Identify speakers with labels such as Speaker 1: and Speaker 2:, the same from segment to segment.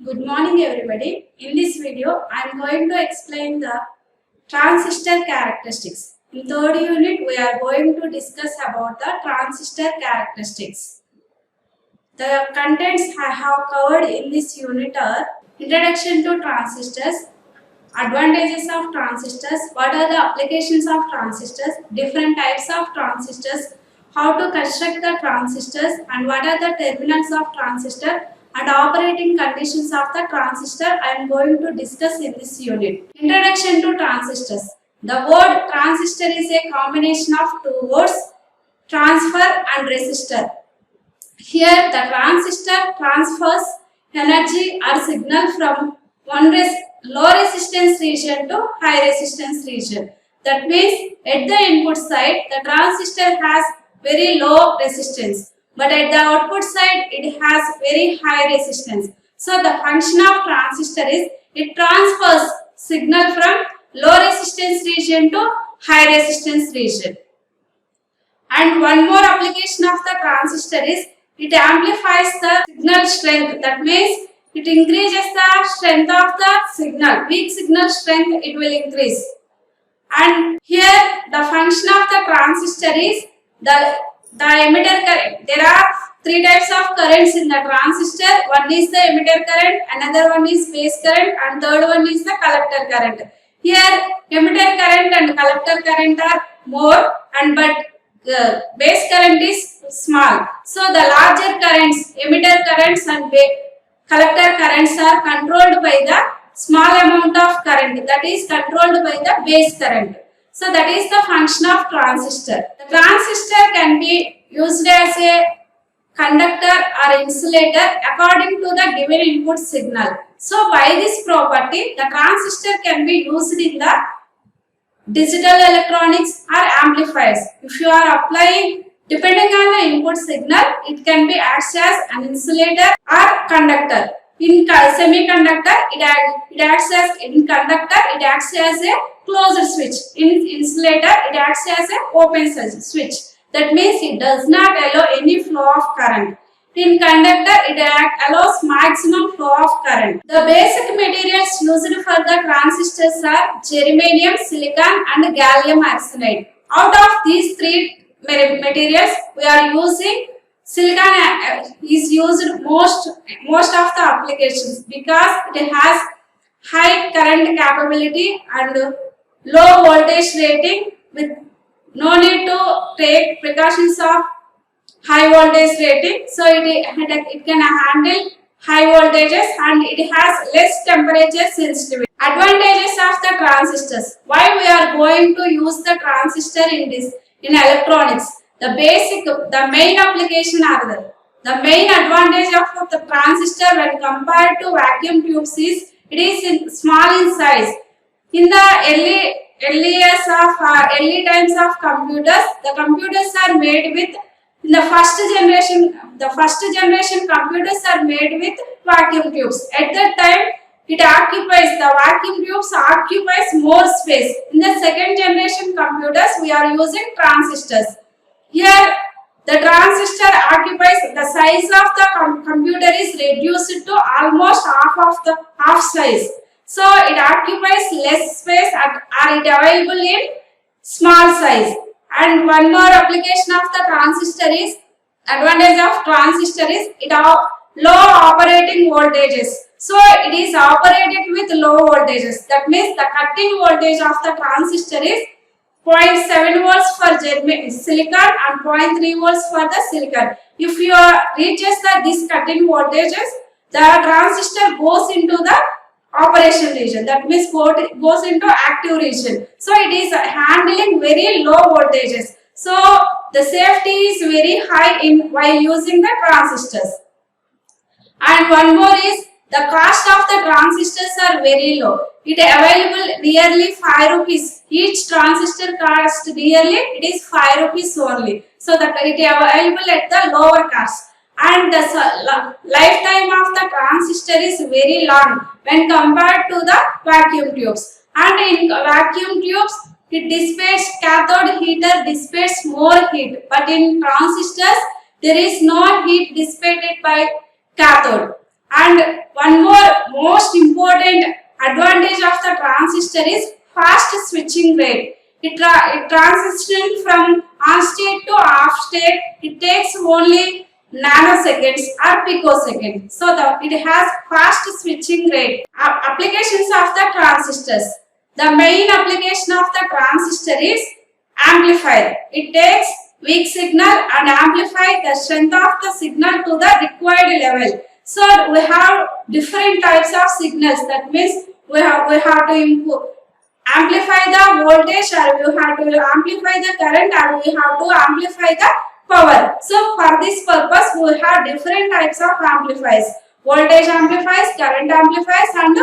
Speaker 1: Good morning everybody. In this video, I am going to explain the transistor characteristics. In third unit, we are going to discuss about the transistor characteristics. The contents I have covered in this unit are introduction to transistors, advantages of transistors, what are the applications of transistors, different types of transistors, how to construct the transistors and what are the terminals of transistor and operating conditions of the transistor I am going to discuss in this unit. Introduction to transistors. The word transistor is a combination of two words, transfer and resistor. Here the transistor transfers energy or signal from one low resistance region to high resistance region. That means at the input side the transistor has very low resistance, but at the output side it has very high resistance. So the function of transistor is it transfers signal from low resistance region to high resistance region. And one more application of the transistor is it amplifies the signal strength. That means it increases the strength of the signal. Weak signal strength it will increase. And here the function of the transistor is the emitter current. There are three types of currents in the transistor. One is the emitter current, another one is base current, and third one is the collector current. Here emitter current and collector current are more, but base current is small. So the larger currents, emitter currents and collector currents are controlled by the small amount of current, that is controlled by the base current. So that is the function of transistor. The transistor can be used as a conductor or insulator according to the given input signal. So by this property, the transistor can be used in the digital electronics or amplifiers. If you are applying depending on the input signal, it can be acts as an insulator or conductor. In semiconductor, it acts as a closed switch. In insulator, it acts as an open switch. That means it does not allow any flow of current. In conductor, it allows maximum flow of current. The basic materials used for the transistors are germanium, silicon and gallium arsenide. Out of these three materials, we are using silicon is used most of the applications because it has high current capability and low voltage rating with no need to take precautions of high voltage rating. So it can handle high voltages and it has less temperature sensitivity. Advantages of the transistors. Why we are going to use the transistor in electronics? The main application are the main advantage of the transistor when compared to vacuum tubes is it is small in size. In the early times of computers, the computers are made with the first generation computers are made with vacuum tubes. At that time, the vacuum tubes occupies more space. In the second generation computers, we are using transistors. Here, the transistor occupies the size of the computer is reduced to almost half size. So it occupies less space and it available in small size. And one more application of the transistor is advantage of transistor is it low operating voltages. So it is operated with low voltages. That means the cutting voltage of the transistor is 0.7 volts for silicon and 0.3 volts for the silicon. If you reaches this cutting voltages, the transistor goes into the operation region. That means goes into active region. So it is handling very low voltages. So the safety is very high while using the transistors. And one more is the cost of the transistors are very low. It available nearly 5 rupees. Each transistor cost nearly it is 5 rupees only. So that it available at the lower cost. And the lifetime of the transistor is very long when compared to the vacuum tubes. And in vacuum tubes, it dissipates, cathode heater dissipates more heat. But in transistors, there is no heat dissipated by cathode. And one more most important advantage of the transistor is fast switching rate. It transitions from on state to off state. It takes only nanoseconds or picoseconds. So it has fast switching rate. Applications of the transistors. The main application of the transistor is amplifier. It takes weak signal and amplify the strength of the signal to the required level. So we have different types of signals. That means we have to amplify the voltage, or we have to amplify the current, or we have to amplify the power. So for this purpose we have different types of amplifiers: voltage amplifiers, current amplifiers, and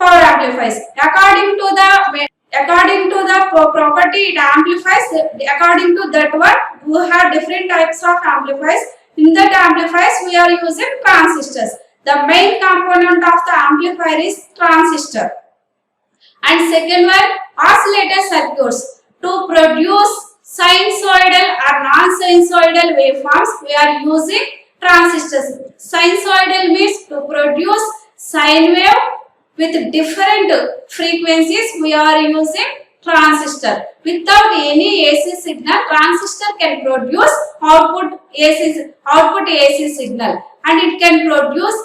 Speaker 1: power amplifiers. According to the property it amplifies, according to that one we have different types of amplifiers. In that amplifiers we are using transistors. The main component of the amplifier is transistor. And second one, oscillator circuits. To produce sinusoidal or non-sinusoidal waveforms we are using transistors. Sinusoidal means to produce sine wave with different frequencies we are using transistor. Without any AC signal, transistor can produce output AC signal, and it can produce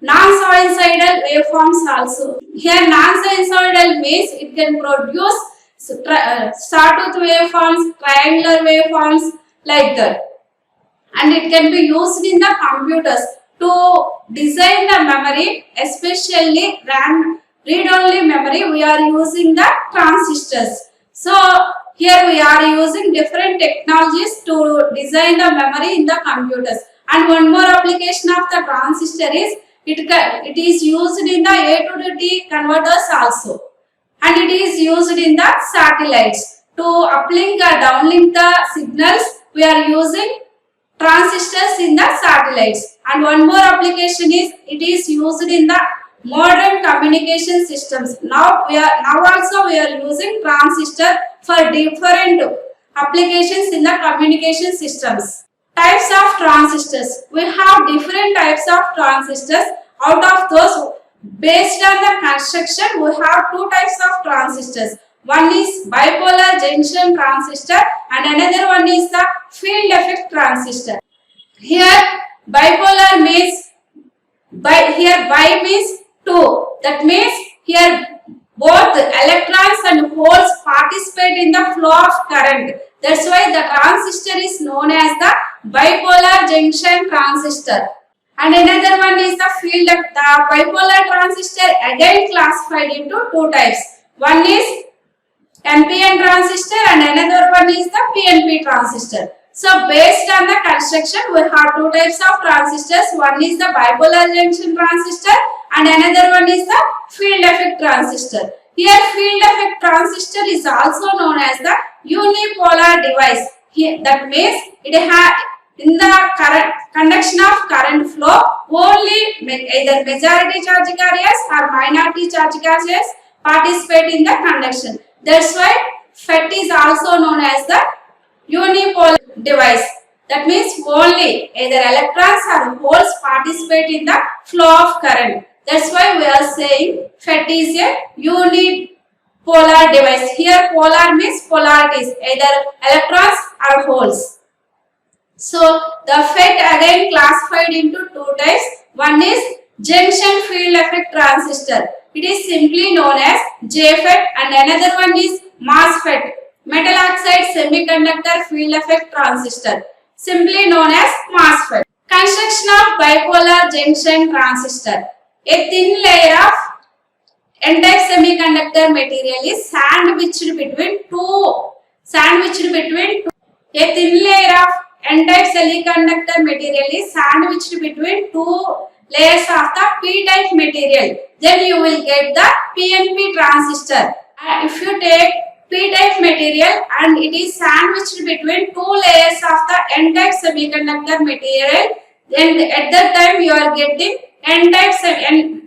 Speaker 1: non-sinusoidal waveforms also. Here non-sinusoidal means it can produce sawtooth waveforms, triangular waveforms, like that. And it can be used in the computers to design the memory, especially read-only memory. We are using the transistors. So here we are using different technologies to design the memory in the computers. And one more application of the transistor is it is used in the A to D converters also, and it is used in the satellites. To uplink or downlink the signals we are using transistors in the satellites. And one more application is it is used in the modern communication systems. Now also we are using transistor for different applications in the communication systems. Types of transistors. We have different types of transistors. Out of those, based on the construction, we have two types of transistors. One is bipolar junction transistor and another one is the field effect transistor. Here bipolar means bi means two. That means here both electrons and holes participate in the flow of current. That's why the transistor is known as the bipolar junction transistor. And another one is the field of the bipolar transistor, again classified into two types. One is NPN transistor and another one is the PNP transistor. So based on the construction we have two types of transistors. One is the bipolar junction transistor and another one is the field effect transistor. Here field effect transistor is also known as the unipolar device. Here, that means it has in the conduction of current flow only either majority charge carriers or minority charge carriers participate in the conduction. That's why FET is also known as the unipolar device. That means only either electrons or holes participate in the flow of current. That's why we are saying FET is a unipolar device. Here polar means polarities, either electrons or holes. So the FET again classified into two types. One is junction field effect transistor. It is simply known as JFET, and another one is MOSFET, metal oxide semiconductor field effect transistor, simply known as MOSFET. Construction of bipolar junction transistor. A thin layer of N-type semiconductor material is sandwiched between two. A thin layer of N-type semiconductor material is sandwiched between two layers of the P-type material. Then you will get the PNP transistor. If you take P-type material and it is sandwiched between two layers of the N-type semiconductor material, then at that time you are getting N-type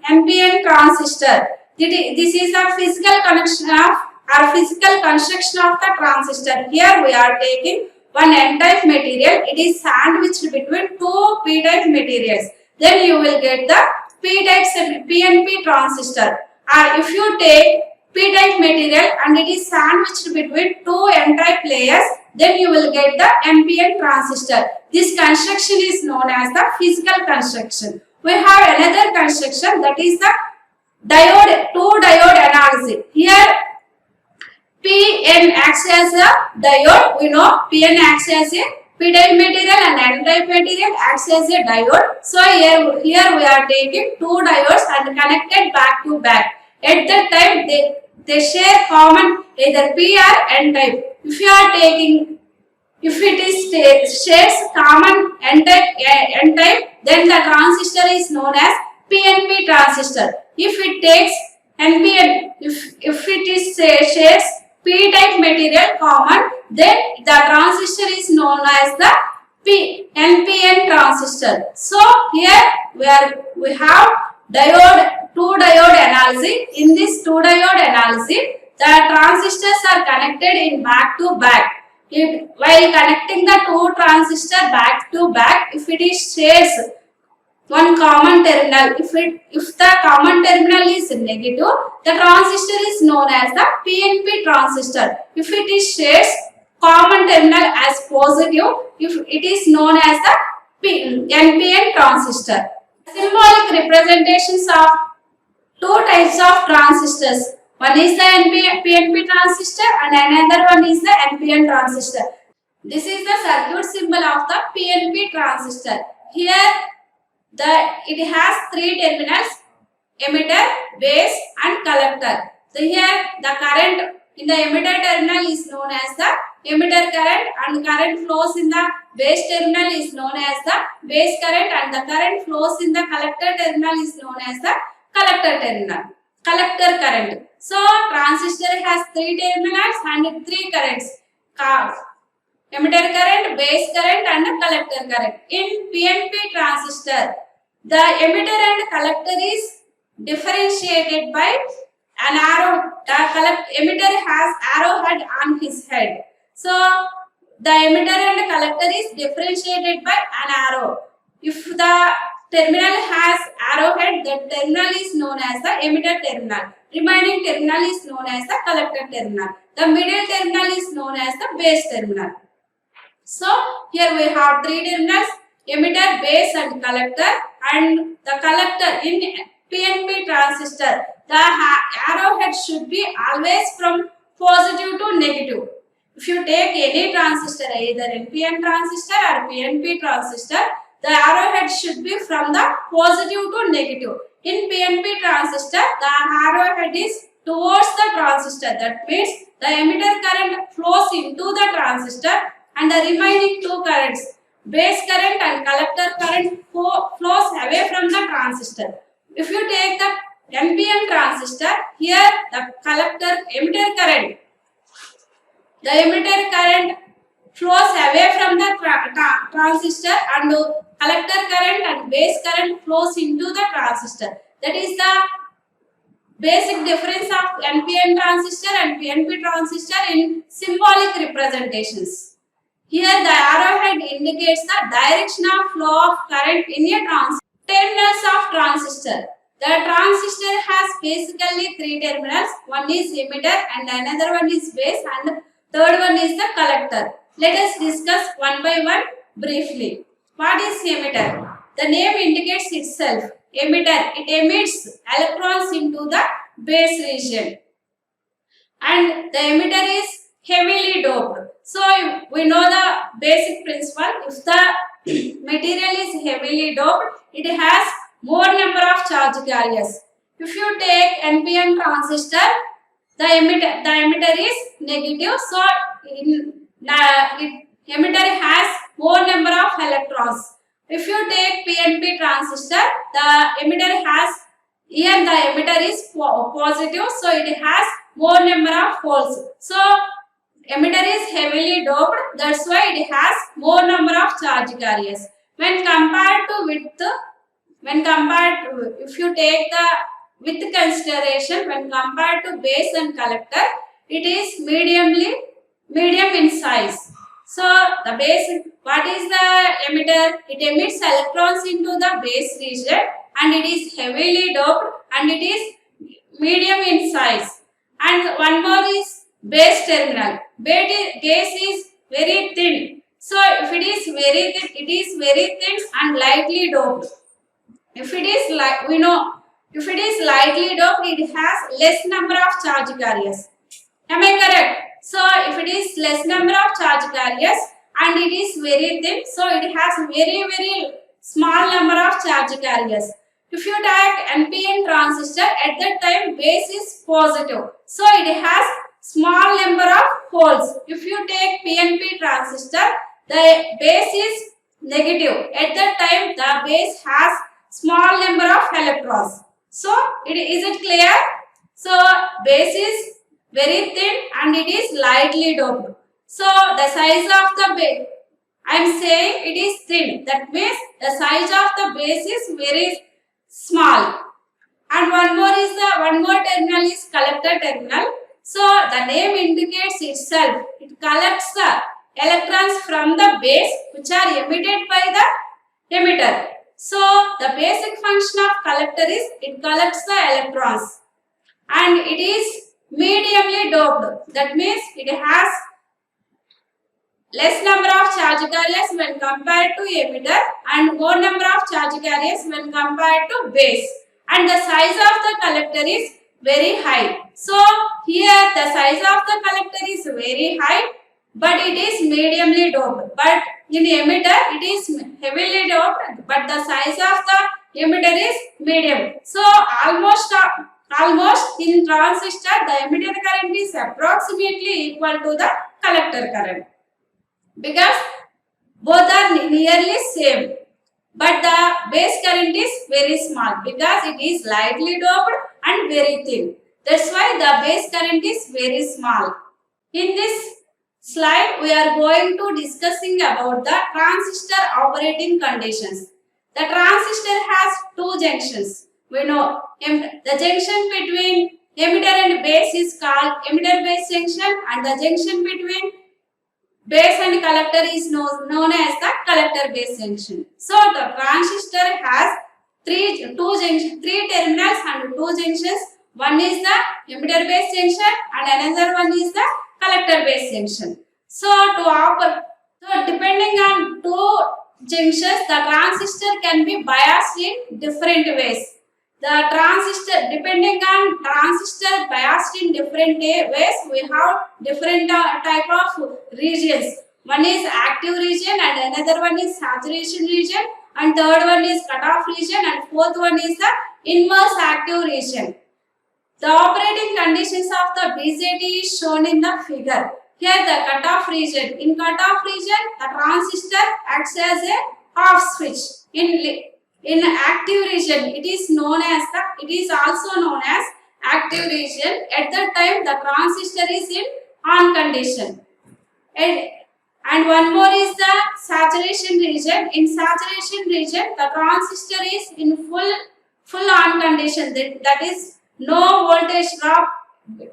Speaker 1: NPN transistor. This is a physical connection of or physical construction of the transistor. Here we are taking one N-type material. It is sandwiched between two P-type materials. Then you will get the p-type PNP transistor. If you take p-type material and it is sandwiched between two n-type layers, then you will get the NPN transistor. This construction is known as the physical construction. We have another construction, that is the diode, two-diode analysis. Here Pn acts as a diode. We know Pn acts as a p-type material and n-type material acts as a diode. So here we are taking two diodes and connected back to back. At that time they share common either p or n-type. If you are taking, if it is shares common n-type, then the transistor is known as PNP transistor. If it takes NPN, if it is shares p-type material common, then the transistor is known as the NPN transistor. So here we have diode, two diode analysis. In this two diode analysis, the transistors are connected in back to back. While connecting the two transistors back to back, if it is shares one common terminal, if the common terminal is negative, the transistor is known as the PNP transistor. If it is shares common terminal as positive, if it is known as the NPN transistor. Symbolic representations of two types of transistors. One is the PNP transistor and another one is the NPN transistor. This is the circuit symbol of the PNP transistor. Here it has three terminals: emitter, base and collector. So here the current in the emitter terminal is known as the emitter current, and current flows in the base terminal is known as the base current, and the current flows in the collector terminal is known as the collector current. So transistor has three terminals and three currents: emitter current, base current and collector current. In PNP transistor, the emitter and collector is differentiated by an arrow. The emitter has arrowhead on his head. So the emitter and collector is differentiated by an arrow. If the terminal has arrowhead, the terminal is known as the emitter terminal. Remaining terminal is known as the collector terminal. The middle terminal is known as the base terminal. So here we have three terminals: emitter, base and collector. And the collector in PNP transistor, the arrowhead should be always from positive to negative. If you take any transistor, either NPN transistor or PNP transistor, the arrowhead should be from the positive to negative. In PNP transistor, the arrowhead is towards the transistor. That means the emitter current flows into the transistor and the remaining two currents, base current and collector current, flows away from the transistor. If you take the NPN transistor, here the emitter current flows away from the transistor, and collector current and base current flows into the transistor. That is the basic difference of NPN transistor and PNP transistor in symbolic representations. Here the arrowhead indicates the direction of flow of current in a transistor. Terminals of transistor. The transistor has basically three terminals. One is emitter and another one is base and third one is the collector. Let us discuss one by one briefly. What is emitter? The name indicates itself. Emitter, it emits electrons into the base region. And the emitter is heavily doped. So we know the basic principle. If the material is heavily doped, it has more number of charge carriers. If you take NPN transistor, the emitter is negative, so emitter has more number of electrons. If you take PNP transistor, the emitter is positive, so it has more number of holes. So emitter is heavily doped, that's why it has more number of charge carriers. When compared to width, if you take the width consideration, when compared to base and collector, it is medium in size. So the base, what is the emitter? It emits electrons into the base region and it is heavily doped and it is medium in size. And one more is base terminal. Base is very thin. So if it is very thin, it is very thin and lightly doped. If it is like if it is lightly doped, it has less number of charge carriers. Am I correct? So if it is less number of charge carriers and it is very thin, so it has very small number of charge carriers. If you take NPN transistor, at that time base is positive, so it has small number of holes. If you take PNP transistor, the base is negative. At that time the base has small number of electrons. So is it clear? So base is very thin and it is lightly doped. So the size of the base, I am saying it is thin. That means the size of the base is very small. And one more terminal is collector terminal. So the name indicates itself. It collects the electrons from the base which are emitted by the emitter. So the basic function of collector is it collects the electrons and it is mediumly doped. That means it has less number of charge carriers when compared to emitter and more number of charge carriers when compared to base. And the size of the collector is very high. So here the size of the collector is very high, but it is mediumly doped. But in emitter it is heavily doped, but the size of the emitter is medium. So almost in transistor the emitter current is approximately equal to the collector current, because both are nearly same, but the base current is very small because it is lightly doped and very thin. That's why the base current is very small. In this slide we are going to discussing about the transistor operating conditions. The transistor has two junctions. We know the junction between emitter and base is called emitter base junction, and the junction between base and collector is known as the collector base junction. So the transistor has three terminals and two junctions. One is the emitter base junction and another one is the collector base junction. So depending on two junctions, the transistor can be biased in different ways. The transistor, depending on transistor biased in different ways, we have different type of regions. One is active region and another one is saturation region, and third one is cutoff region, and fourth one is the inverse active region. The operating conditions of the BJT is shown in the figure. Here the cutoff region. In cutoff region, the transistor acts as a off switch. In active region, it is also known as active region. At that time, the transistor is in on condition. And one more is the saturation region. In saturation region, the transistor is in full on condition. That is no voltage drop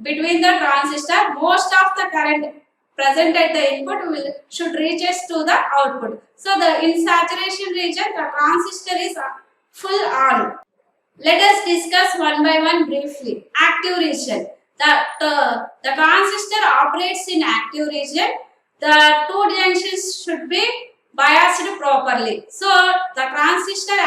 Speaker 1: between the transistor. Most of the current present at the input should reaches to the output. So in saturation region the transistor is full on. Let us discuss one by one briefly. Active region. The transistor operates in active region. The two junctions should be biased properly. So the transistor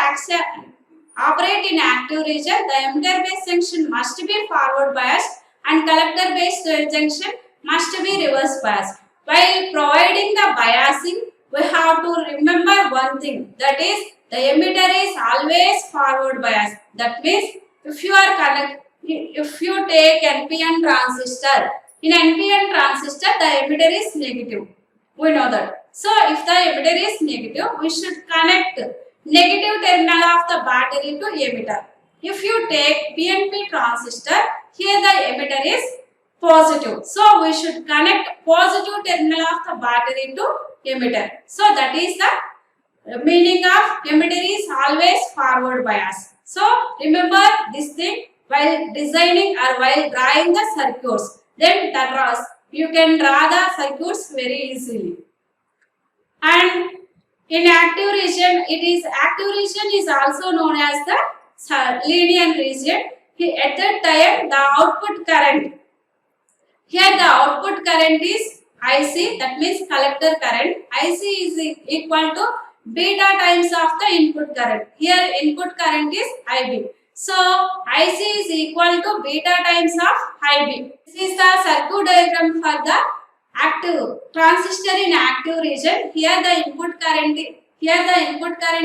Speaker 1: operate in active region. The emitter base junction must be forward biased and collector base junction must be reverse biased. While providing the biasing, we have to remember one thing, that is the emitter is always forward biased. That means if you take NPN transistor, in NPN transistor the emitter is negative. We know that. So if the emitter is negative, we should connect negative terminal of the battery to emitter. If you take PNP transistor, here the emitter is positive. So we should connect positive terminal of the battery to emitter. So that is the meaning of emitter is always forward bias. So remember this thing while designing or while drawing the circuits. Then you can draw the circuits very easily. And in active region, active region is also known as the linear region. At that time, the output current, here the output current is IC, that means collector current. IC is equal to beta times of the input current. Here input current is IB. So IC is equal to beta times of IB. This is the circuit diagram for the active transistor in active region. Here the input current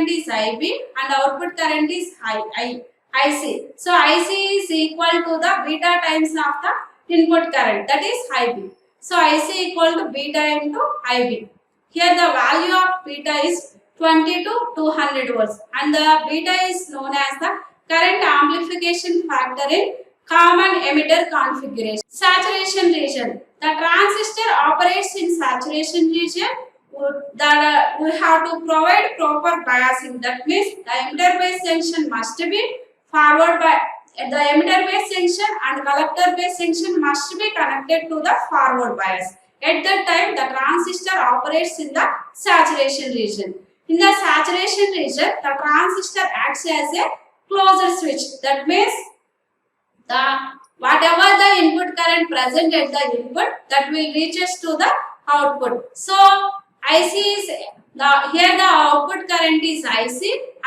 Speaker 1: is IB and output current is IC. So IC is equal to the beta times of the input current, that is IB. So IC equal to beta into IB. Here the value of beta is 20 to 200 volts and the beta is known as the current amplification factor in common emitter configuration. Saturation region. The transistor operates in saturation region. We have to provide proper biasing. That means the emitter base junction must be forward by the emitter base junction and collector base junction must be connected to the forward bias. At that time, the transistor operates in the saturation region. In the saturation region, the transistor acts as a closed switch. That means whatever the input current present at the input, that will reaches to the output. So IC is here the output current is IC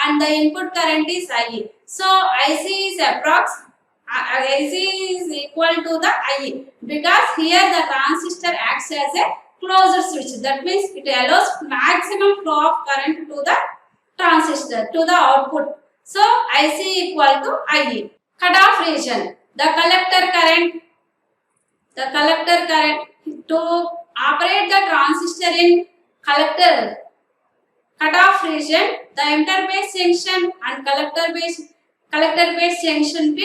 Speaker 1: and the input current is IE. So IC is IC is equal to the IE because here the transistor acts as a closed switch. That means it allows maximum flow of current to the transistor to the output. So IC equal to IE. Cutoff region. The collector current to operate the transistor in collector cutoff region, the emitter base junction and collector base junction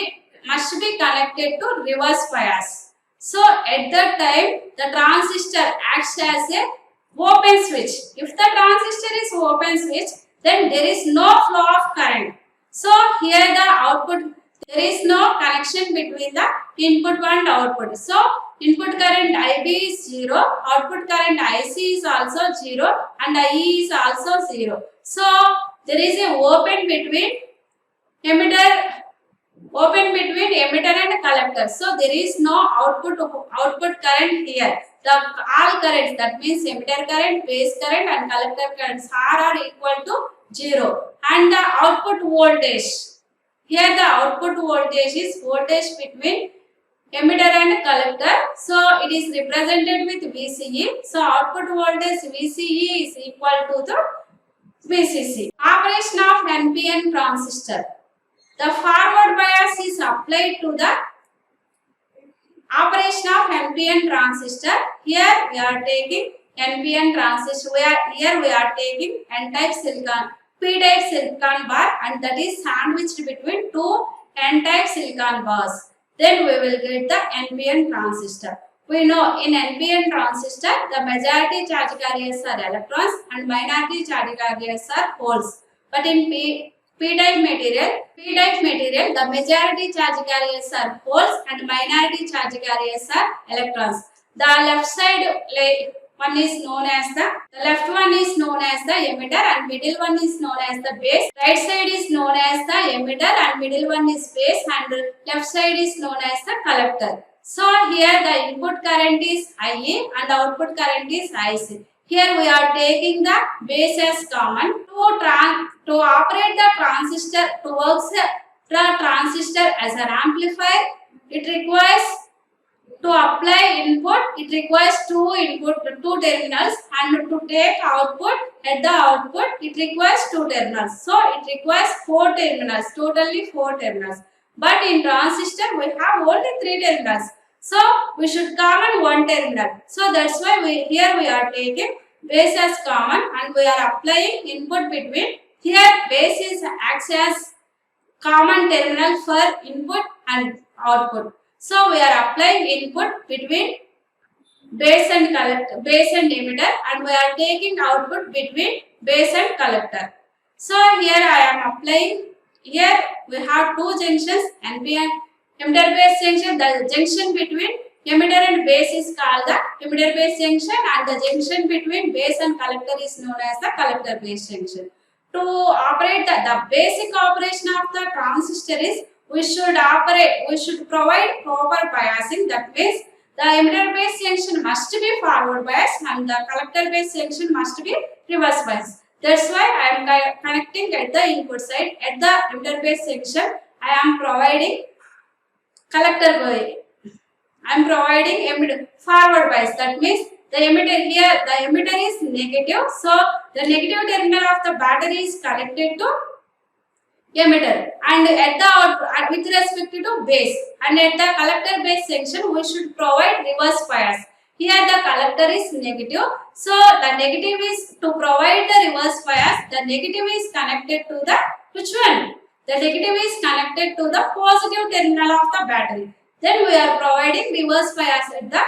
Speaker 1: must be connected to reverse bias. So at that time, the transistor acts as a open switch. If the transistor is open switch, then there is no flow of current. So here the output, there is no connection between the input and output. So input current IB is 0, output current IC is also 0 and IE is also 0. So there is a open between emitter and collector. So there is no output current here. The all currents, that means emitter current, base current and collector currents are equal to 0. And the output voltage. Here the output voltage is voltage between emitter and collector. So it is represented with VCE. So output voltage VCE is equal to the VCC. Operation of NPN transistor. The forward bias is applied to the operation of NPN transistor. Here we are taking NPN transistor. Here we are taking N-type silicon, P-type silicon bar, and that is sandwiched between two N-type silicon bars. Then we will get the NPN transistor. We know in NPN transistor, the majority charge carriers are electrons and minority charge carriers are holes. But in P-type material, the majority charge carriers are holes and minority charge carriers are electrons. The left one is known as the left one is known as the emitter and middle one is known as the base. Right side is known as the emitter and middle one is base and left side is known as the collector. So here the input current is IE and output current is IC. Here we are taking the base as common. To operate the transistor, to work the transistor as an amplifier, it requires to apply input, it requires two terminals, and to take output at the output, it requires two terminals. So it requires four terminals, totally four terminals. But in transistor, we have only three terminals. So we should common one terminal. So that's why here we are taking base as common and we are applying input between. Here base acts as common terminal for input and output. So we are applying input between base and emitter and we are taking output between base and collector. So here I am applying, here we have two junctions, NPN emitter base junction, the junction between Emitter and base is called the emitter base junction, and the junction between base and collector is known as the collector base junction. To operate the basic operation of the transistor is we should provide proper biasing. That means the emitter base junction must be forward bias and the collector base junction must be reverse bias. That's why I am connecting at the input side. At the emitter base junction, I am providing collector bias. I am providing emitter forward bias. That means the emitter here, the emitter is negative. So the negative terminal of the battery is connected to emitter, and at the output with respect to base, and at the collector base junction we should provide reverse bias. Here the collector is negative, so the negative is to provide the reverse bias. The negative is connected to the which one? The negative is connected to the positive terminal of the battery. Then we are providing reverse bias at the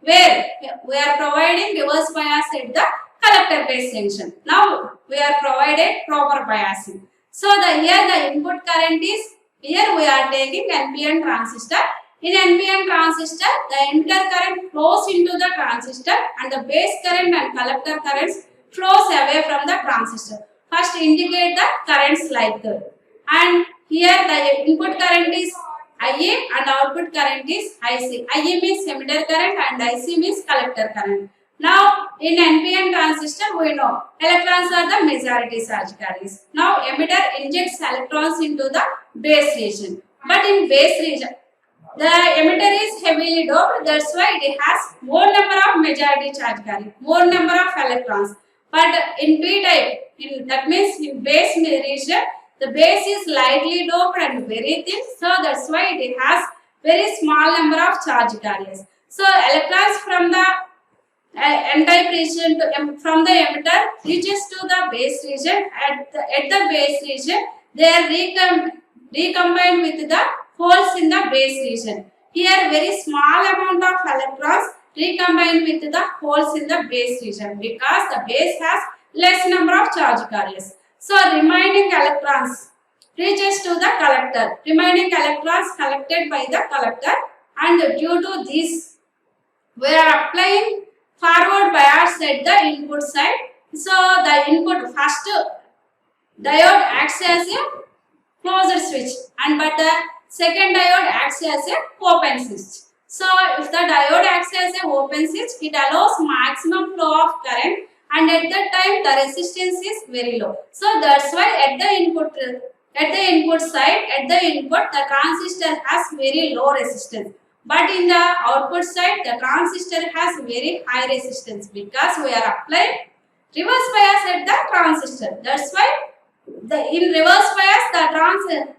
Speaker 1: where we are providing reverse bias at the collector base junction. Now we are provided proper biasing. So here the input current is, here we are taking NPN transistor. In NPN transistor, the emitter current flows into the transistor and the base current and collector currents flows away from the transistor. First indicate the currents like that. And here the input current is IA and output current is IC. IA means emitter current and IC means collector current. Now in NPN transistor we know electrons are the majority charge carriers. Now emitter injects electrons into the base region. But in base region the emitter is heavily doped, that's why it has more number of majority charge carriers, more number of electrons. But in p-type, that means in base region, the base is lightly doped and very thin, so that's why it has very small number of charge carriers. So electrons from the n-type region from the emitter reaches to the base region. At the base region, they are recombined with the holes in the base region. Here very small amount of electrons recombine with the holes in the base region because the base has less number of charge carriers. So remaining electrons reaches to the collector. Remaining electrons collected by the collector, and due to this we are applying forward bias at the input side. So the input first diode acts as a closed switch, and but the second diode acts as a open switch. So if the diode acts as a open switch, it allows maximum flow of current, and at that time the resistance is very low. So that's why at the input side, at the input the transistor has very low resistance. But in the output side the transistor has very high resistance because we are applying reverse bias at the transistor. That's why in reverse bias the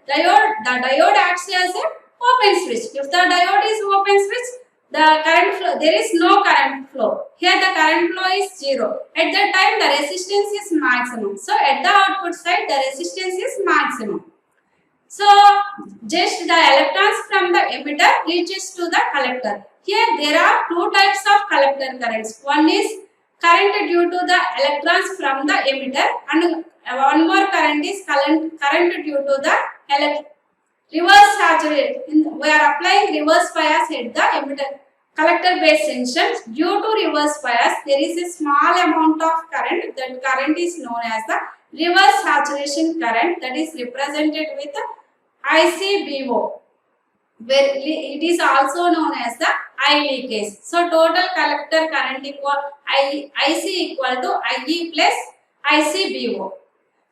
Speaker 1: diode acts as a open switch. If the diode is open switch, the current flow, there is no current flow. Here the current flow is 0. At that time the resistance is maximum. So at the output side the resistance is maximum. So just the electrons from the emitter reaches to the collector. Here there are two types of collector currents. One is current due to the electrons from the emitter, and one more current is current due to the reverse saturation. We are applying reverse bias at the emitter collector base junction. Due to reverse bias there is a small amount of current. That current is known as the reverse saturation current, that is represented with ICBO, where it is also known as the I leakage. So total collector current equal IC equal to IE plus ICBO.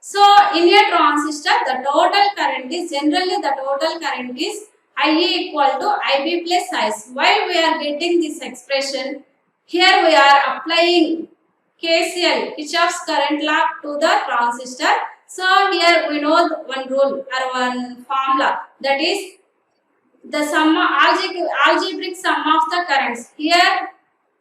Speaker 1: So in a transistor the total current is IE equal to IB plus IC. Why we are getting this expression? Here we are applying KCL, Kirchhoff's current law, to the transistor. So here we know one rule or one formula, that is the algebraic sum of the currents. Here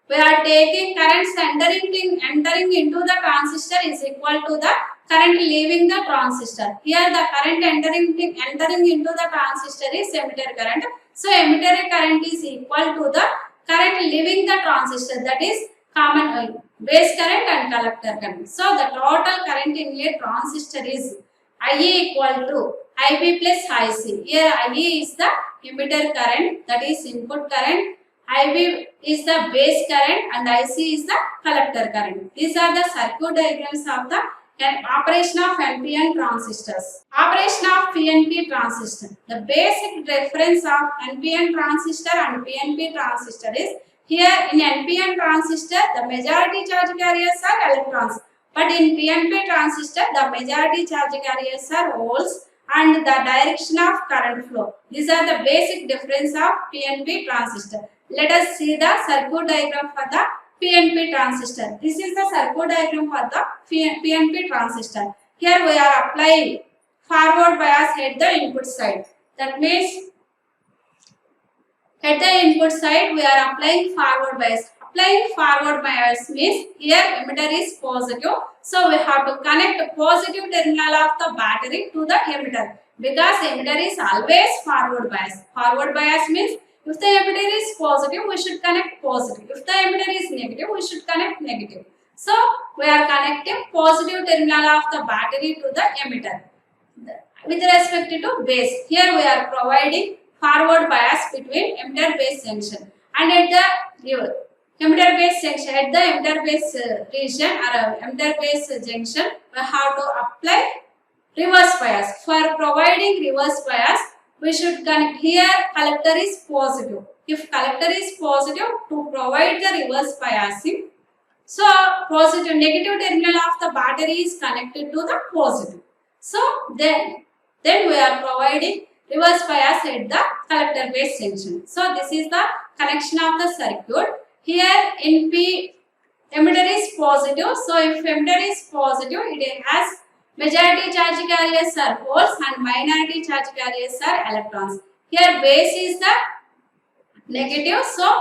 Speaker 1: we are taking currents entering into the transistor is equal to the current leaving the transistor. Here the current entering into the transistor is emitter current. So emitter current is equal to the current leaving the transistor, that is common base current and collector current. So the total current in a transistor is IE equal to IB plus IC. Here IE is the emitter current, that is input current. IB is the base current and IC is the collector current. These are the circuit diagrams of the operation of NPN transistors. Operation of PNP transistor. The basic difference of NPN transistor and PNP transistor is, here in NPN transistor the majority charge carriers are electrons, but in PNP transistor the majority charge carriers are holes and the direction of current flow. These are the basic difference of PNP transistor. Let us see the circuit diagram for the PNP transistor. This is the circuit diagram for the PNP transistor. Here we are applying forward bias at the input side. That means at the input side we are applying forward bias. Applying forward bias means here emitter is positive. So we have to connect positive terminal of the battery to the emitter, because emitter is always forward bias. Forward bias means if the emitter is positive, we should connect positive. If the emitter is negative, we should connect negative. So we are connecting positive terminal of the battery to the emitter with respect to base. Here we are providing forward bias between emitter base junction, and at the emitter base junction, at the emitter base region or emitter base junction, we have to apply reverse bias. For providing reverse bias, we should connect, here collector is positive. If collector is positive, to provide the reverse biasing, so positive negative terminal of the battery is connected to the positive. So then we are providing reverse bias at the collector base junction. So this is the connection of the circuit. Here in P, emitter is positive. So if emitter is positive, it has majority charge carriers are holes and minority charge carriers are electrons. Here base is the negative. So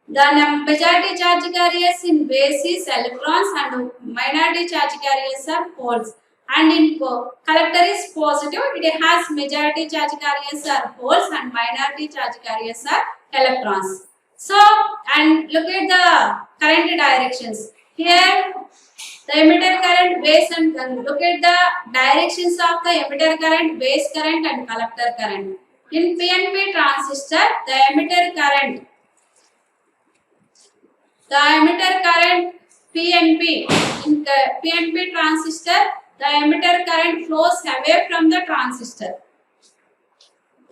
Speaker 1: the majority charge carriers in base is electrons and minority charge carriers are holes. And in collector is positive, it has majority charge carriers are holes and minority charge carriers are electrons. So, and look at the current directions. Here the emitter current, base, and look at the directions of the emitter current, base current and collector current. In PNP transistor, the emitter current PNP, in the PNP transistor, the emitter current flows away from the transistor.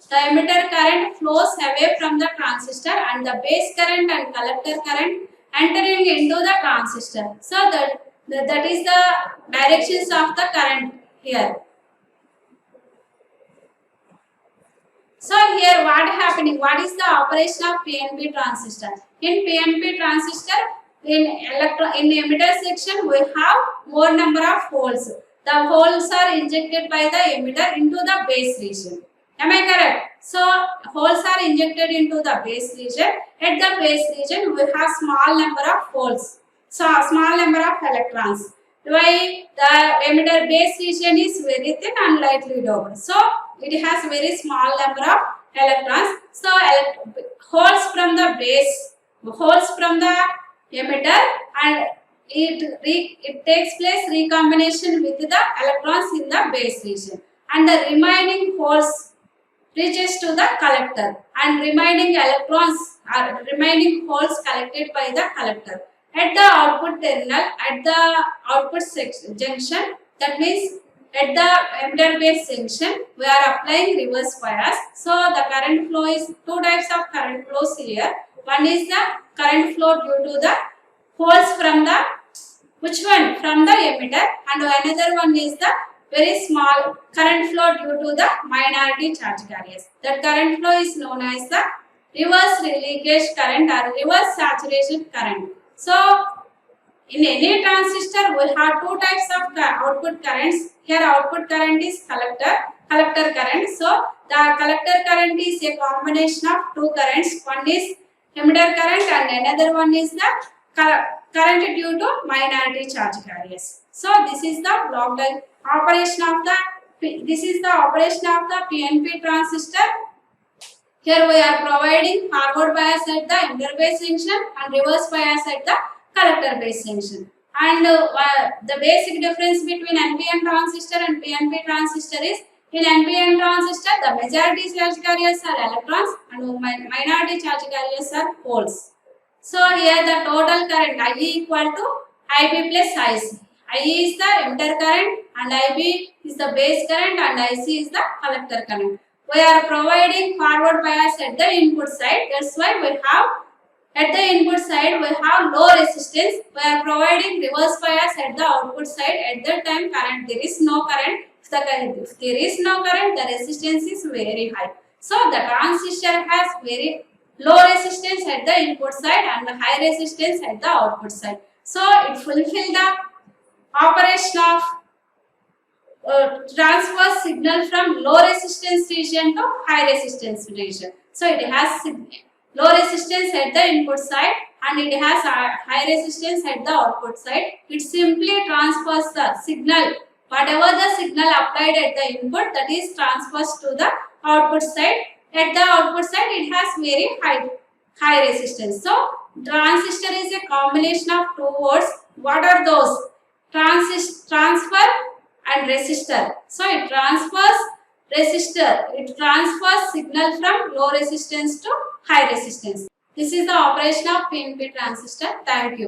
Speaker 1: The emitter current flows away from the transistor and the base current and collector current entering into the transistor. So that is the directions of the current here. So here what happening? What is the operation of PNP transistor? In PNP transistor, in emitter section we have more number of holes. The holes are injected by the emitter into the base region. Am I correct? So holes are injected into the base region. At the base region we have small number of holes. So small number of electrons. Why? The emitter base region is very thin and lightly doped. So it has very small number of electrons. So holes from the base, holes from the emitter, and it takes place recombination with the electrons in the base region, and the remaining holes reaches to the collector, and remaining electrons are remaining holes collected by the collector at the output terminal, at the output junction. That means at the emitter base junction we are applying reverse bias. So the current flow is two types of current flows here. One is the current flow due to the holes from the, which one? From the emitter, and another one is the very small current flow due to the minority charge carriers. That current flow is known as the reverse leakage current or reverse saturation current. So in any transistor we have two types of output currents. Here output current is collector current. So the collector current is a combination of two currents. One is emitter current and another one is the current due to minority charge carriers. So this is the block operation of the PNP transistor. Here we are providing forward bias at the emitter base junction and reverse bias at the collector base junction. And the basic difference between NPN transistor and PNP transistor is, In NPN transistor, the majority charge carriers are electrons and minority charge carriers are holes. So here the total current IE equal to IB plus IC. IE is the emitter current and IB is the base current and IC is the collector current. We are providing forward bias at the input side. That's why we have at the input side we have low resistance. We are providing reverse bias at the output side. At that time current, there is no current. If there is no current, the resistance is very high. So the transistor has very low resistance at the input side and high resistance at the output side. So it fulfills the operation of transfer signal from low resistance region to high resistance region. So it has low resistance at the input side and it has high resistance at the output side. It simply transfers the signal. Whatever the signal applied at the input, that is transfers to the output side. At the output side, it has very high resistance. So transistor is a combination of two words. What are those? Transfer and resistor. So it transfers resistor. It transfers signal from low resistance to high resistance. This is the operation of PNP transistor. Thank you.